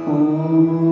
Namah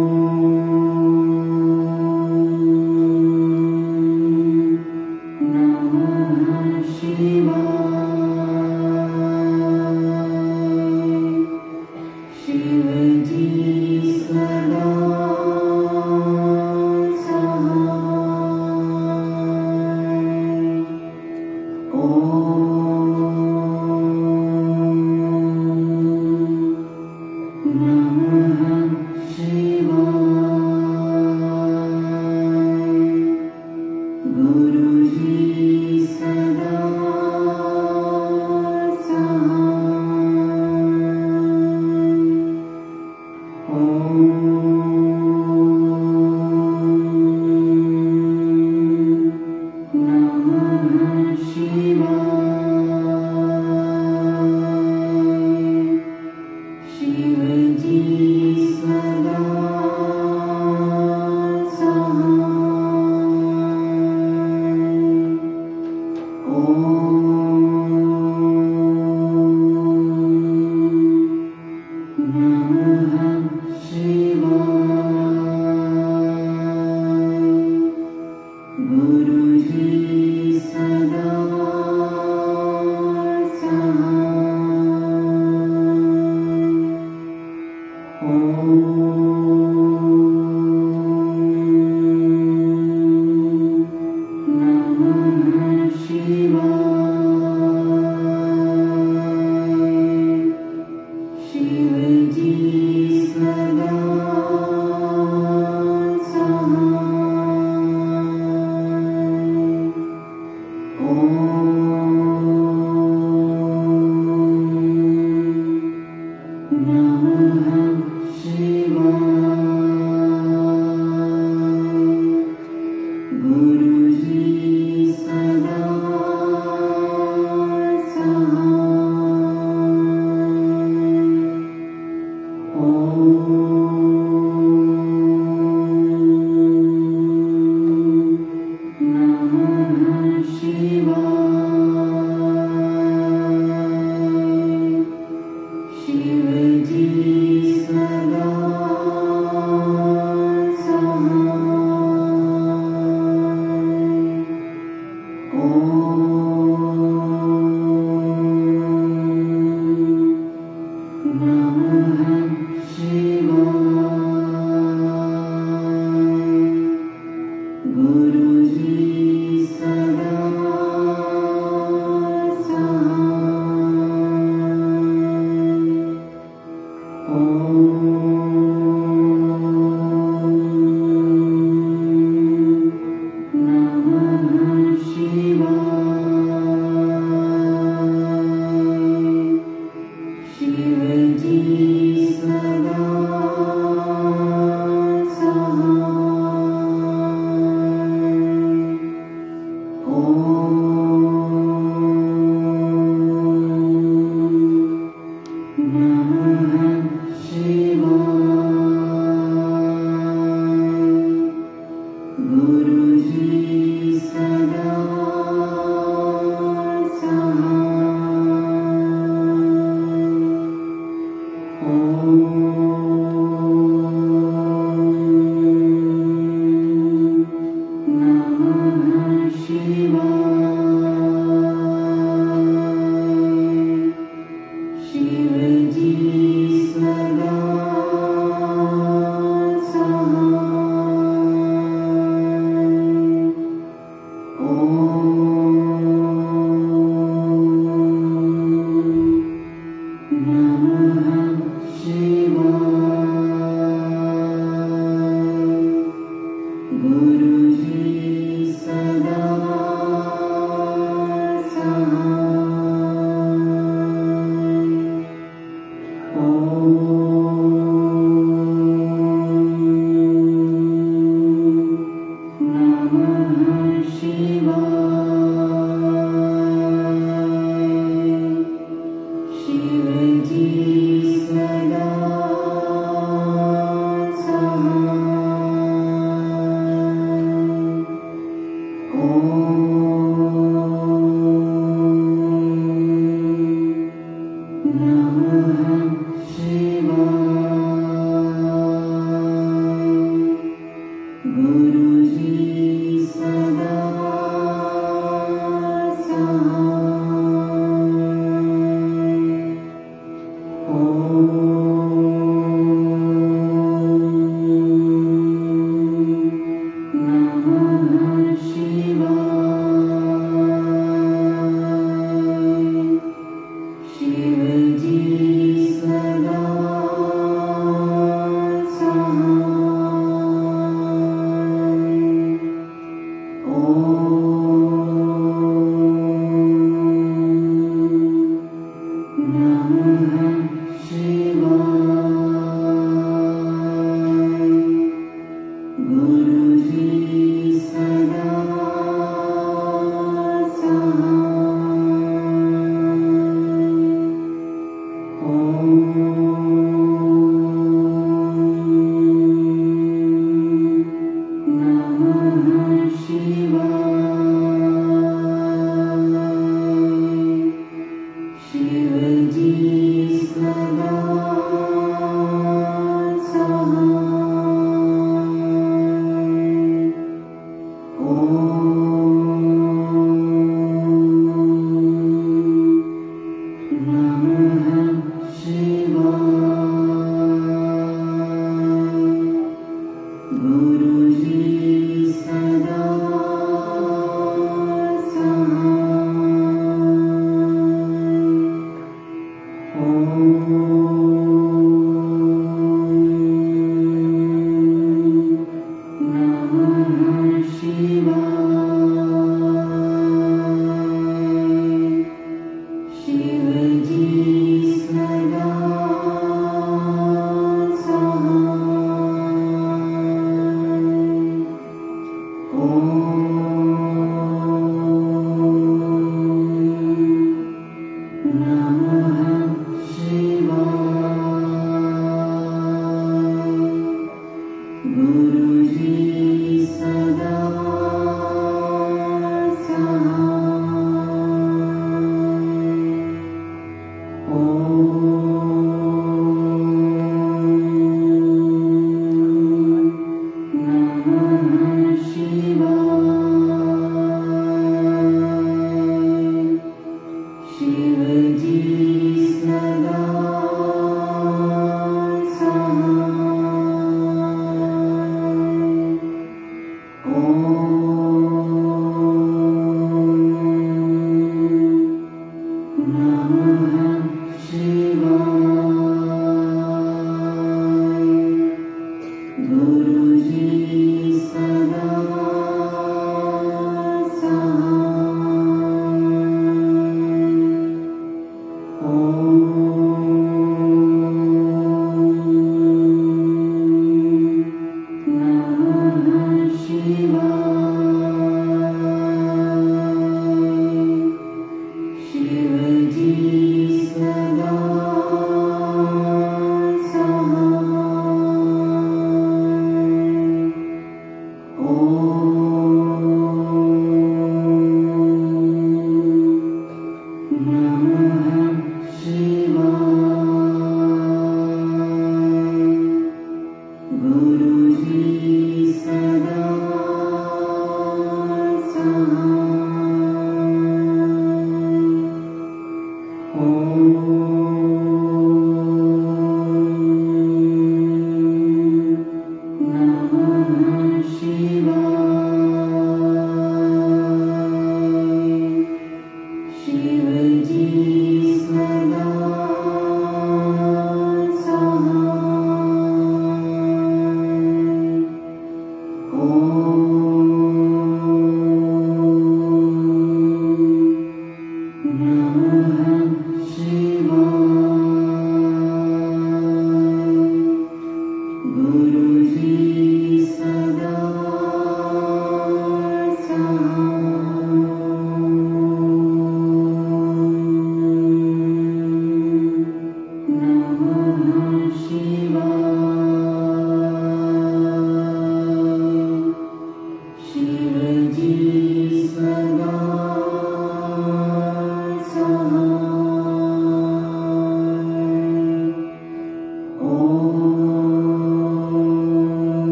Shivaya.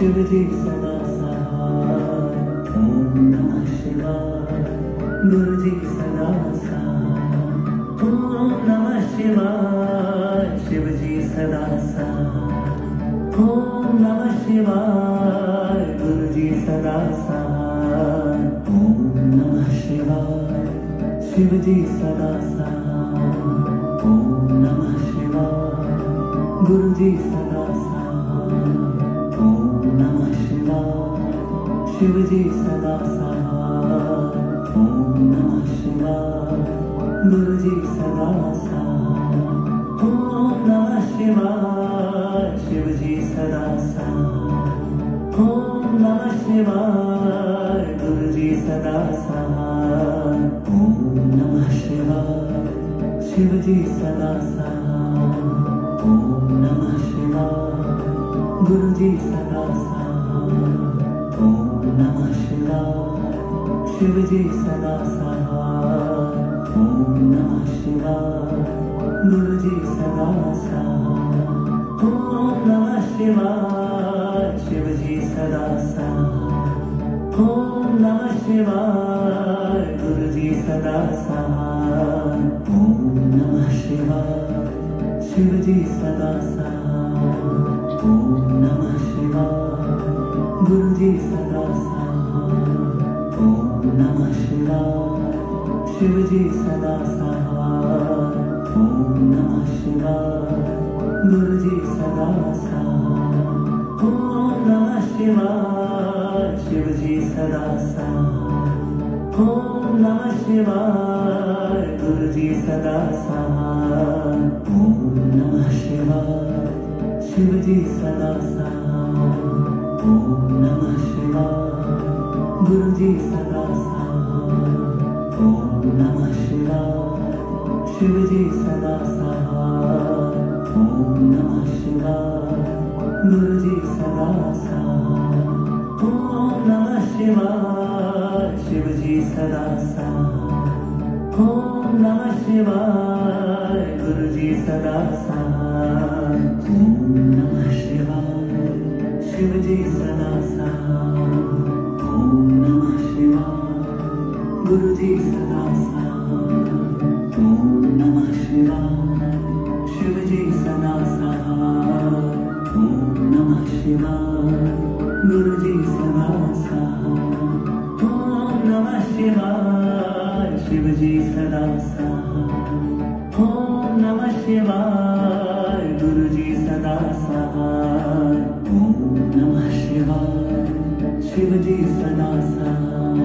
Shiv जी सदा सहाय। ओम नमः शिवाय। गुरु जी सदा सहाय। ओम नमः शिवाय। शिव जी सदा सहाय। ओम नमः शिवाय। गुरु जी सदा सहाय। ओम नमः शिवाय। शिव जी सदा सहाय। ओम नमः शिवाय। गुरु जी सदा सहाय। ओम नमः शिवाय। शिव जी सदा सहाय। ओम नमः शिवाय। गुरु जी सदा सहाय। ओम नमः शिवाय। शिव जी सदा सहाय। ओम नमः शिवाय। गुरु जी सदा सहाय। ओम नमः शिवाय। शिव जी सदा सहाय। ओम नमः शिवाय। गुरु जी सदा सहाय। ओम नमः शिवाय। शिव जी सदा सहाय। ओम नमः शिवाय। गुरु जी सदा सहाय। ओम नमः शिवाय। शिव जी सदा सहाय। ओम नमः शिवाय। गुरु जी सदा सहाय। ओम नमः शिवाय। शिव जी सदा सहाय। ओम नमः शिवाय। गुरु जी सदा सहाय। ओम नमः शिवाय। शिव जी सदा सहाय। ओम नमः शिवाय। गुरु जी सदा सहाय। ओम नमः शिवाय। शिव जी सदा सहाय। ओम नमः शिवाय। गुरु जी सदा सहाय। ओम नमः शिवाय। शिव जी सदा सहाय। ओम नमः शिवाय। गुरु जी सदा सहाय। ओम नमः शिवाय। शिव जी सदा सहाय। ओम नमः शिवाय। गुरु जी सदा सहाय। ओम नमः शिवाय। शिव जी सदा सहाय। ओम नमः शिवाय। गुरु जी सदा सहाय। ओम नमः शिवाय। शिव जी सदा सहाय। ओम नमः शिवाय। गुरु जी सदा सहाय। ओम नमः शिवाय। शिव जी सदा सहाय। ओम नमः शिवाय। गुरु जी सदा सहाय। ओम नमः शिवाय। शिव जी सदा सहाय। ओम नमः शिवाय। गुरु जी सदा सहाय। ओम नमः शिवाय। शिव जी सदा सहाय।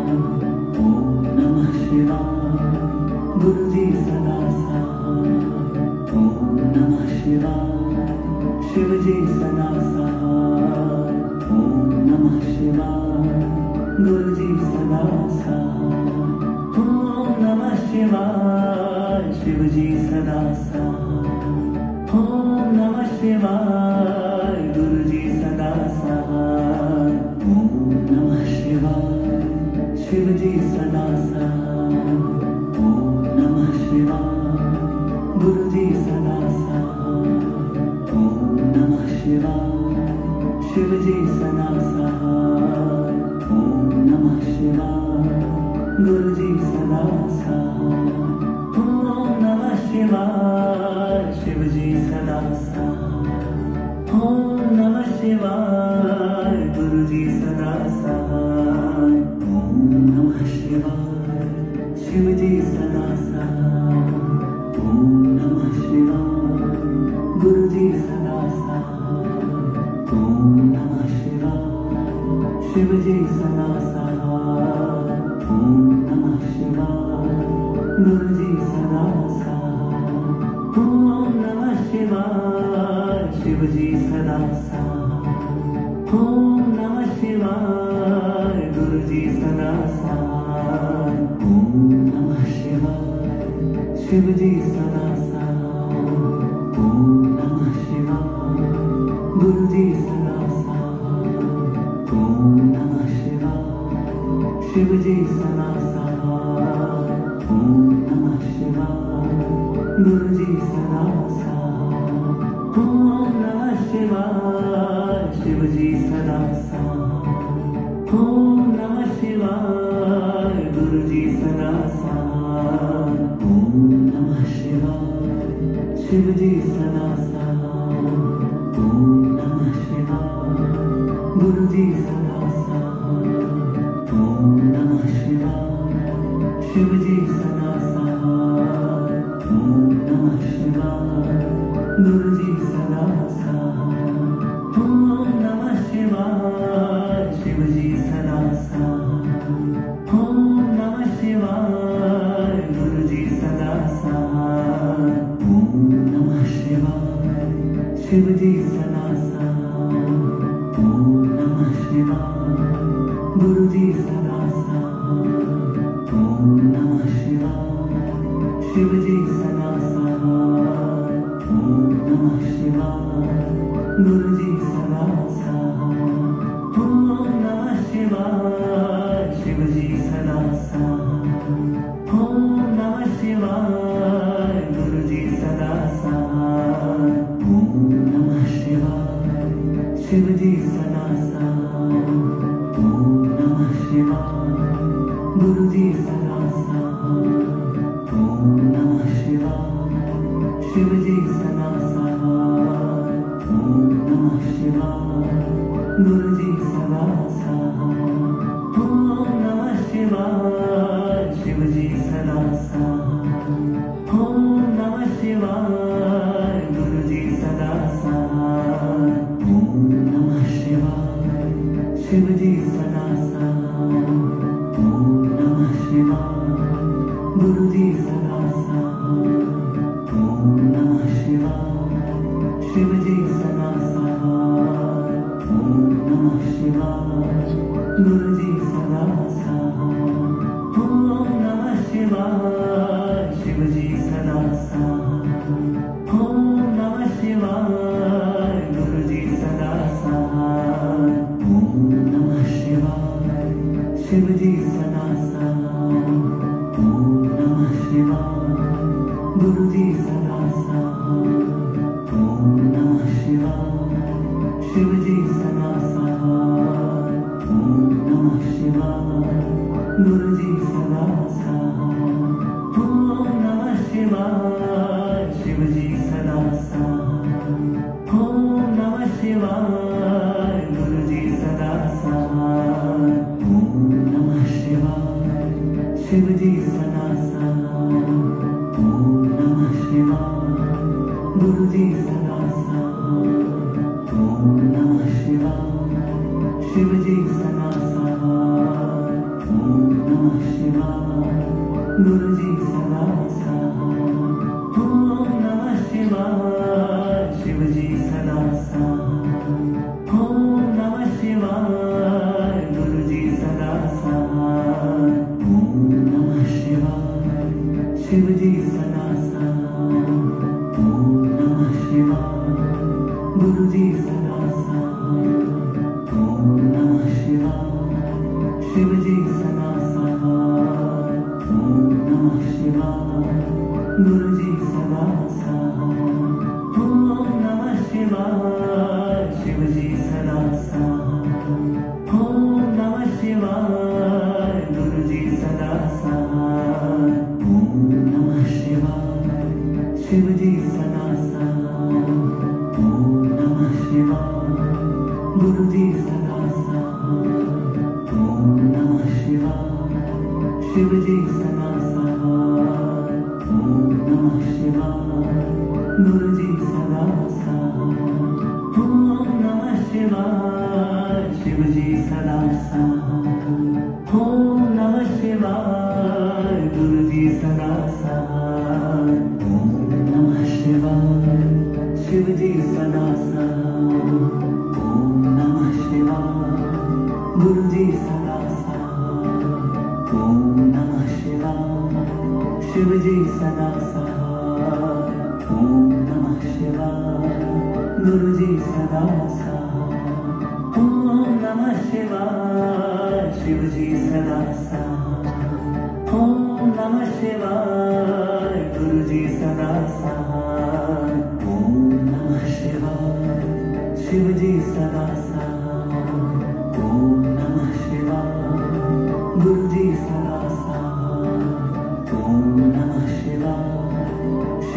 ओम नमः शिवाय। गुरु जी सदा सहाय। ओम नमः शिवाय। शिव जी सदा सहाय। ओम नमः शिवाय। गुरु जी सदा सहाय। ओम नमः शिवाय। शिव जी सदा सहाय। ओम नमः शिवाय। गुरु जी सदा सहाय। ओम नमः शिवाय। शिव जी सदा सहाय। ओम नमः शिवाय। गुरु जी सदा सहाय। ओम नमः शिवाय। शिव जी सदा सहाय। ओम नमः शिवाय। गुरु जी सदा सहाय। ओम नमः शिवाय। शिव जी सदा सहाय। ओम नमः शिवाय। गुरु जी सदा सहाय। ओम नमः शिवाय। शिव जी सदा सहाय। ओम नमः शिवाय। गुरु जी सदा सहाय। ओम नमः शिवाय। शिव जी सदा सहाय। ओम नमः शिवाय। गुरु जी सदा सहाय। ओम नमः शिवाय। शिव जी सदा सहाय। ओम नमः शिवाय। गुरु जी सदा सहाय। ओम नमः शिवाय। शिव जी सदा सहाय। ओम नमः शिवाय। गुरु जी सदा सहाय। ओम नमः शिवाय। शिव जी सदा सहाय। ओम नमः शिवाय। गुरु जी सदा सहाय। ओम नमः शिवाय। शिव जी सदा साथ। ओम नमः शिवाय गुरु जी सदा साथ। ओम नमः शिवाय शिव जी सदा साथ। ओम नमः शिवाय गुरु जी सदा साथ। ओम नमः शिवाय शिव जी सदा साथ। ओम नमः शिवाय गुरु जी सदा साथ। ओम नमः शिवाय शिव जी सदा साथ। ओम नमः शिवाय गुरु जी सदा साथ। ओम नमः शिवाय शिव जी सदा साथ। ओम नमः शिवाय गुरु जी सदा साथ। ओम नमः शिवाय शिव जी सदा साथ। ओम नमः शिवाय गुरु जी सदा साथ। ओम नमः शिवाय शिव जी सदा साथ। ओम नमः शिवाय गुरु जी सदा साथ। ओम नमः शिवाय शिव जी सदा साथ। ओम नमः शिवाय गुरु जी सदा साथ। ओम नमः शिवाय शिव जी सदा साथ। ओम नमः शिवाय गुरु जी सदा साथ। ओम नमः शिवाय शिव जी सदा साथ। ओम नमः शिवाय गुरु जी सदा साथ। ओम नमः शिवाय शिव जी सदा साथ। ओम नमः शिवाय गुरु जी सदा साथ। ओम नमः शिवाय शिव जी सदा साथ। ओम नमः शिवाय गुरु जी सदा साथ। ओम नमः शिवाय शिव जी सदा साथ। ओम नमः शिवाय गुरु जी सदा साथ। ओम नमः शिवाय शिव जी सदा साथ। ओम नमः शिवाय गुरु जी सदा साथ। ओम नमः शिवाय शिव जी सदा साथ। ओम नमः शिवाय गुरु जी सदा साथ। ओम नमः शिवाय शिव जी सदा साथ। ओम नमः शिवाय गुरु जी सदा साथ। ओम नमः शिवाय शिव जी सदा साथ। ओम नमः शिवाय गुरु जी सदा साथ। ओम नमः शिवाय शिव जी सदा साथ। ओम नमः शिवाय गुरु जी सदा साथ। ओम नमः शिवाय शिव जी सदा साथ। ओम नमः शिवाय गुरु जी सदा साथ। ओम नमः शिवाय शिव जी सदा साथ। ओम नमः शिवाय गुरु जी सदा साथ। ओम नमः शिवाय शिव जी सदा साथ। ओम नमः शिवाय गुरु जी सदा साथ। ओम नमः शिवाय शिव जी सदा साथ। ओम नमः शिवाय गुरु जी सदा साथ। ओम नमः शिवाय शिव जी सदा साथ। ओम नमः शिवाय गुरु जी सदा साथ। ओम नमः शिवाय शिव जी सदा साथ। ओम नमः शिवाय गुरु जी सदा साथ। ओम नमः शिवाय शिव जी सदा साथ। ओम नमः शिवाय गुरु जी सदा साथ। ओम नमः शिवाय शिव जी सदा साथ। ओम नमः शिवाय गुरु जी सदा साथ। ओम नमः शिवाय शिव जी सदा साथ। ओम नमः शिवाय गुरु जी सदा साथ। ओम नमः शिवाय शिव जी सदा साथ। ओम नमः शिवाय गुरु जी सदा साथ। ओम नमः शिवाय शिव जी सदा साथ।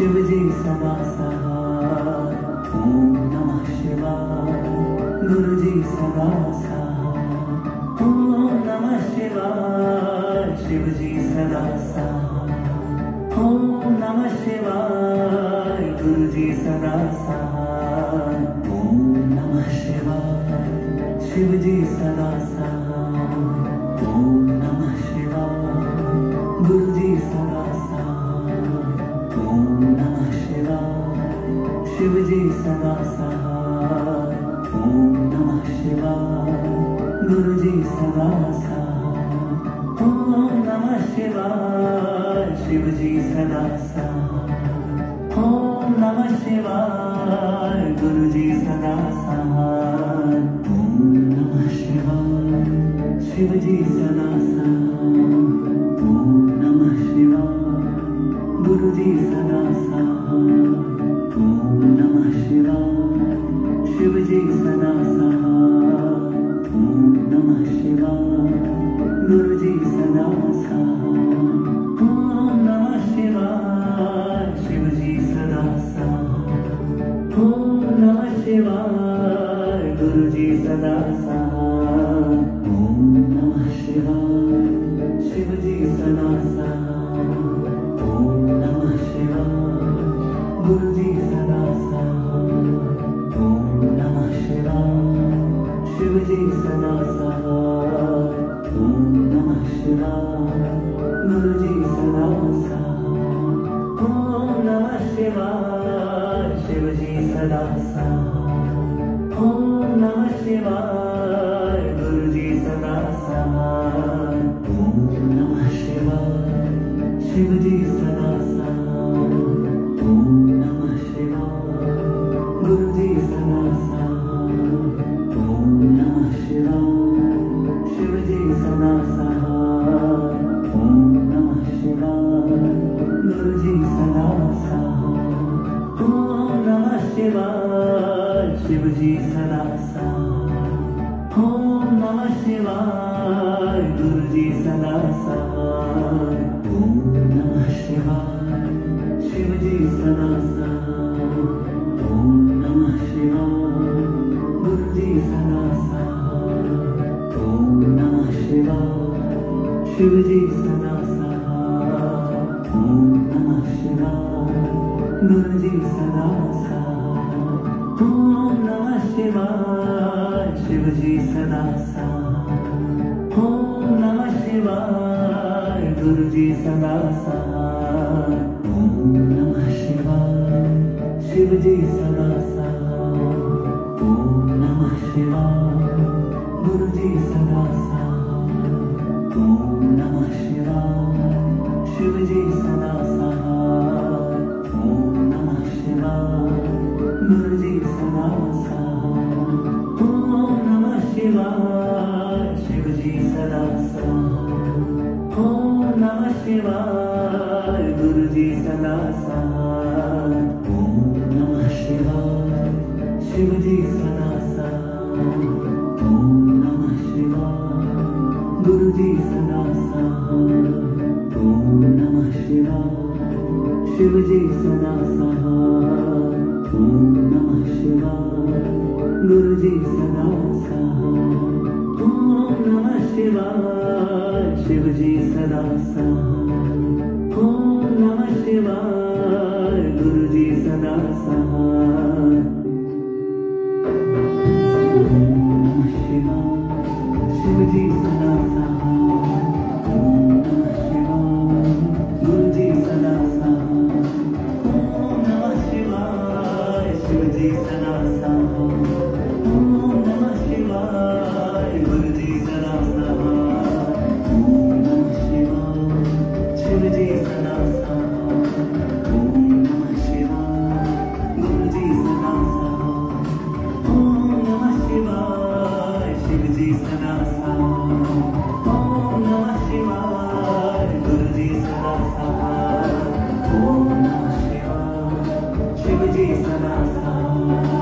शिव जी सदा सहाय। ओम नमः शिवाय। गुरु जी सदा सहाय। ओम नमः शिवाय। शिव जी सदा सहाय। ओम नमः शिवाय। गुरु जी सदा सहाय। ओम नमः शिवाय। शिव जी सदा सहाय। ओम नमः शिवाय। गुरु जी सदा सहाय। ओम नमः शिवाय। शिव जी सदा सहाय। ओम नमः शिवाय। गुरु जी सदा सहाय। ओम नमः शिवाय। शिव जी सदा सहाय। ओम नमः शिवाय। गुरु जी सदा सहाय। ओम नमः शिवाय। शिव जी सदा सहाय। ओम नमः शिवाय। गुरु जी सदा सहाय। ओम नमः शिवाय। शिव जी सदा सहाय। ओम नमः शिवाय। गुरु जी सदा सहाय। ओम नमः शिवाय। शिव जी सदा सहाय। ओम नमः शिवाय। गुरु जी सदा सहाय। ओम नमः शिवाय। शिव जी सदा सहाय। ओम नमः शिवाय। गुरु जी सदा सहाय। ओम नमः शिवाय। शिव जी सदा सहाय। ओम नमः शिवाय। गुरु जी सदा सहाय। ओम नमः शिवाय। शिव जी सदा सहाय। ओम नमः शिवाय। गुरु जी सदा सहाय। ओम नमः शिवाय। शिव जी सदा सहाय। ओम नमः शिवाय। गुरु जी सदा सहाय। ओम नमः शिवाय। शिव जी सदा सहाय। ओम नमः शिवाय। गुरु जी सदा सहाय। ओम नमः शिवाय। शिव जी सदा सहाय। ओम नमः शिवाय। गुरु जी सदा सहाय। ओम नमः शिवाय। शिव जी सदा सहाय। ओम नमः शिवाय। गुरु जी सदा सहाय। ओम नमः शिवाय। शिव जी सदा सहाय। ओम नमः शिवाय। गुरु जी सदा सहाय। ओम नमः शिवाय। शिव जी सदा सहाय। ओम नमः शिवाय। गुरु जी सदा सहाय। ओम नमः शिवाय। शिव जी सदा सहाय। ओम नमः शिवाय। गुरु जी सदा सहाय। ओम नमः शिवाय। शिव जी सदा सहाय। ओम नमः शिवाय। गुरु जी सदा सहाय। ओम नमः शिवाय। शिव जी सदा सहाय। ओम नमः शिवाय। गुरु जी सदा सहाय। ओम नमः शिवाय। शिव जी सदा सहाय। ओम नमः शिवाय। गुरु जी सदा सहाय। ओम नमः शिवाय। शिव जी सदा सहाय। ओम नमः शिवाय। गुरु जी सदा सहाय। ओम नमः शिवाय। शिव जी सदा सहाय। ओम नमः शिवाय। गुरु जी सदा सहाय। ओम नमः शिवाय। शिव जी सदा सहाय। ओम नमः शिवाय। गुरु जी सदा सहाय। ओम नमः शिवाय। शिव जी सदा सहाय। ओम नमः शिवाय। गुरु जी सदा सहाय। ओम नमः शिवाय। शिव जी सदा सहाय। ओम नमः शिवाय। गुरु जी सदा सहाय। ओम नमः शिवाय। शिव जी सदा सहाय। ओम नमः शिवाय। गुरु जी सदा सहाय। ओम नमः शिवाय। शिव जी सदा सहाय।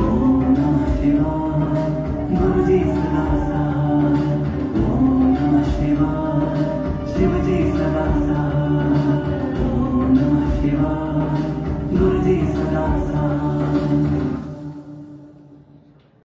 ओम नमः शिवाय। गुरु जी सदा सहाय। ओम नमः शिवाय। शिव जी सदा सहाय। ओम नमः शिवाय। सदा सहाय